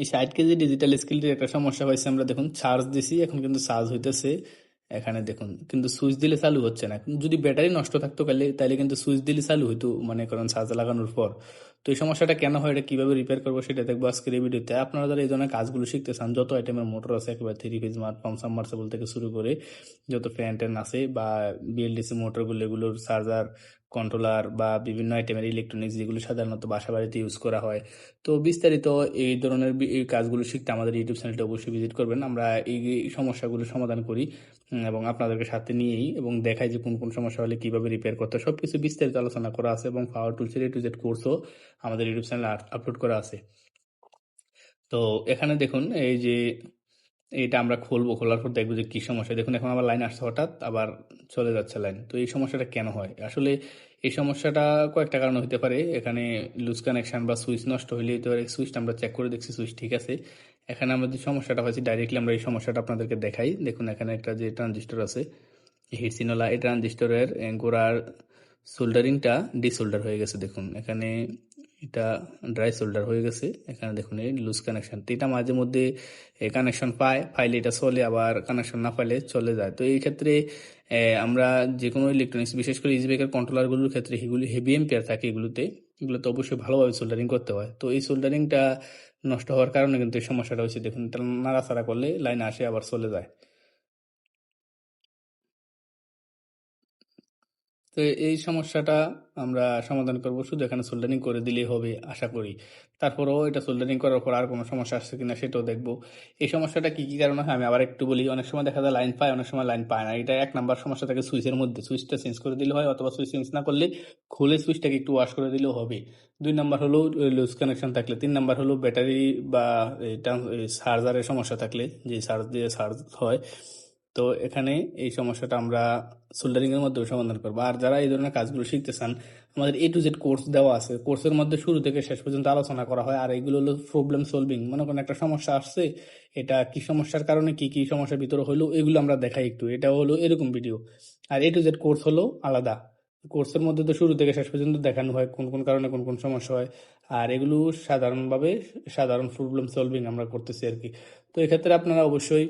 এই 60 KG digital স্কেলটির একটা সমস্যা হয়েছে, আমরা দেখুন চার্জ দিছি, এখন কিন্তু চার্জ হইতেছে। এখানে দেখুন কিন্তু সুইচ দিলে চালু হচ্ছে না। যদি ব্যাটারি নষ্ট থাকতো তাহলে কিন্তু সুইচ দিলে চালু হইতো, মনে করেন চার্জ লাগানোর পর। তো এই সমস্যাটা কেন হয়, এটা কিভাবে রিপেয়ার করবো সেটা দেখবো আজকের এই ভিডিওতে। আপনারা যারা এই ধরনের কাজগুলো শিখতে চান, যত আইটেমের মোটর আছে একেবারে 3 ফেজ স্মার্ট পাম্প সাবমার্সিবল থেকে শুরু করে যত ফ্যান ট্যান আছে বা বিএলডিসি মোটরগুলো, এগুলোর চার্জার, কন্ট্রোলার বা বিভিন্ন আইটেমের ইলেকট্রনিক্স যেগুলো সাধারণত বাসা বাড়িতে ইউজ করা হয়, তো বিস্তারিত এই ধরনের এই কাজগুলো শিখতে আমাদের ইউটিউব চ্যানেলটা অবশ্যই ভিজিট করবেন। আমরা এই সমস্যাগুলো সমাধান করি এবং আপনাদেরকে সাথে নিয়েই এবং দেখাই যে কোন কোন সমস্যা হলে কিভাবে রিপেয়ার করতে হয়। সবকিছু বিস্তারিত আলোচনা করা আছে এবং পাওয়ার টুলসের A to Z কোর্সও আমাদের ইউটিউব চ্যানেলে আপলোড করা আছে। তো এখানে দেখুন এই যে এটা আমরা খুলবো, খোলার পর দেখবো যে কি সমস্যা। দেখুন এখন আবার লাইন আসছে, হঠাৎ আবার চলে যাচ্ছে লাইন। তো এই সমস্যাটা কেন হয় আসলে? এই সমস্যাটা কয়েকটা কারণ হতে পারে। এখানে লুজ কানেকশন বা সুইচ নষ্ট হইলে হতে পারে। সুইচটা আমরা চেক করে দেখছি, সুইচ ঠিক আছে। এখানে আমাদের সমস্যাটা হয়েছে, ডাইরেক্টলি আমরা এই সমস্যাটা আপনাদেরকে দেখাই। দেখুন এখানে একটা যে ট্রানজিস্টর আছে হিটসিনোলা, এই ট্রানজিস্টরের গোড়ার সোল্ডারিংটা ডিসোল্ডার হয়ে গেছে। দেখুন এখানে এটা ড্রাই সোল্ডার হয়ে গেছে। এখানে দেখুন এই লুজ কানেকশন, তো এটা মাঝে মধ্যে কানেকশন পাইলে এটা চলে, আবার কানেকশন না পাইলে চলে যায়। তো এই ক্ষেত্রে আমরা যে কোনো ইলেকট্রনিক্স, বিশেষ করে ইজিবেকের কন্ট্রোলারগুলোর ক্ষেত্রে এগুলি হেভি এম্পিয়ার থাকে, এগুলোতে অবশ্যই ভালোভাবে সোল্ডারিং করতে হয়। তো এই সোল্ডারিংটা নষ্ট হওয়ার কারণে কিন্তু এই সমস্যাটা হচ্ছে। দেখুন এটা নাড়াচাড়া করলে লাইন আসে আবার চলে যায়। তো এই সমস্যাটা আমরা সমাধান করব, শুধু এখানে সোল্ডারিং করে দিলেই হবে আশা করি। তারপরেও এটা সোল্ডারিং করার পর আর কোনো সমস্যা আসছে কিনা সেটাও দেখব। এই সমস্যাটা কি কি কারণে হয় আমি আবার একটু বলি। অনেক সময় দেখা যায় লাইন পায়, অনেক সময় লাইন পায় না। এটা 1 নাম্বার সমস্যা থাকে সুইচের মধ্যে, সুইচটা চেঞ্জ করে দিলে হয়, অথবা সুইচ চেঞ্জ না করলে খুলে সুইচটাকে একটু ওয়াশ করে দিলেও হবে। 2 নাম্বার হলো লুজ কানেকশন থাকলে। 3 নাম্বার হলো ব্যাটারি বা চার্জারের সমস্যা থাকলে, যে চার্জ দিয়ে চার্জ হয়। তো এখানে এই সমস্যাটা আমরা সোল্ডারিং এর মাধ্যমে সমাধান করবো। আর যারা এই ধরনের কাজগুলো শিখতে চান, আমাদের A to Z কোর্স দেওয়া আছে। কোর্সের মধ্যে শুরু থেকে শেষ পর্যন্ত আলোচনা করা হয়। আর এগুলো হলো প্রবলেম সলভিং। মনে করেন একটা সমস্যা আসছে, এটা কি সমস্যার কারণে কি কি সমস্যার ভিতরে হলো এগুলো আমরা দেখাই একটু। এটা হলো এরকম ভিডিও। আর A to Z কোর্স হলো আলাদা। কোর্সের মধ্যে তো শুরু থেকে শেষ পর্যন্ত দেখানো হয় কোন কোন কারণে কোন কোন সমস্যা হয়। আর এগুলো সাধারণভাবে সাধারণ প্রবলেম সলভিং আমরা করতেছি আর কি। তো এক্ষেত্রে আপনারা অবশ্যই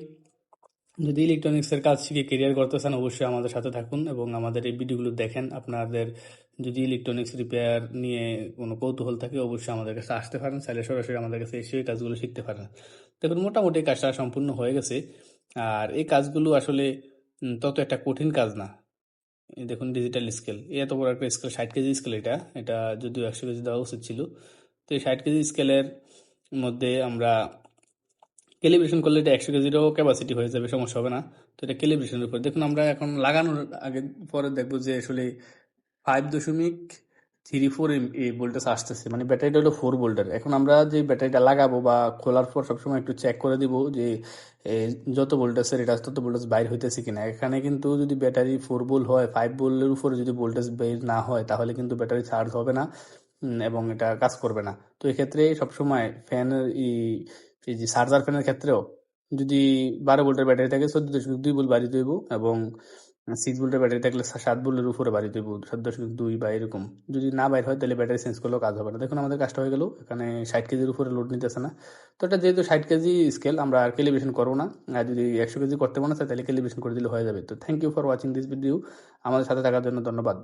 যদি ইলেকট্রনিক্সের কাজ শিখে কেরিয়ার করতে চান, অবশ্যই আমাদের সাথে থাকুন এবং আমাদের এই ভিডিওগুলো দেখেন। আপনাদের যদি ইলেকট্রনিক্স রিপেয়ার নিয়ে কোনো কৌতূহল থাকে, অবশ্যই আমাদের কাছে আসতে পারেন। চাইলে সরাসরি আমাদের কাছে এসে এই কাজগুলো শিখতে পারেন। দেখুন মোটামুটি এই কাজটা সম্পূর্ণ হয়ে গেছে। আর এই কাজগুলো আসলে তত একটা কঠিন কাজ না। এই দেখুন ডিজিটাল স্কেল, এত বড় একটা স্কেল, 60 কেজি স্কেল। এটা এটা যদিও 100 কেজি দেওয়া উচিত ছিল। তো এই 60 কেজি স্কেলের মধ্যে আমরা ক্যালিব্রেশন করলে এটা 100 কেজিরও ক্যাপাসিটি হয়ে যাবে, সমস্যা হবে না। তো এটা ক্যালিব্রেশনের উপর। দেখুন আমরা এখন লাগানোর আগে পরে দেখবো যে আসলে 5.34 ভোল্টেজ আসতেছে, মানে ব্যাটারিটা হলো 4 ভোল্টের। এখন আমরা যে ব্যাটারিটা লাগাবো বা খোলার পর সবসময় একটু চেক করে দিব যে এ, যত ভোল্টেজের এটা তত ভোল্টেজ বাইর হইতেছে কিনা। এখানে কিন্তু যদি ব্যাটারি 4 ভোল্ট হয়, 5 ভোল্টের উপরে যদি ভোল্টেজ বের না হয়, তাহলে কিন্তু ব্যাটারি চার্জ হবে না এবং এটা কাজ করবে না। তো এক্ষেত্রে সবসময় ফ্যানের এই যে চার্জার ফ্যানের ক্ষেত্রেও যদি 12 ভোল্টের ব্যাটারি থাকে 14.2 ভোল্ট বাড়ি দেব, এবং 6 ভোল্টের ব্যাটারি থাকলে 7 ভোল্টের উপরে বাড়ি দেব 7.2 বা এরকম। যদি না বাইর হয় তাহলে ব্যাটারি চেঞ্জ করলেও কাজ হবে না। দেখুন আমাদের কাজটা হয়ে গেল, এখানে 60 কেজির উপরে লোড নিতেছে না। তো এটা যেহেতু 60 কেজি স্কেল, আমরা আর ক্যালিব্রেশন করবো না। আর যদি 100 কেজি করতে মনে চায় তাহলে ক্যালিব্রেশন করে দিলে হয়ে যাবে। তো thank you for watching this video. আমাদের সাথে থাকার জন্য ধন্যবাদ।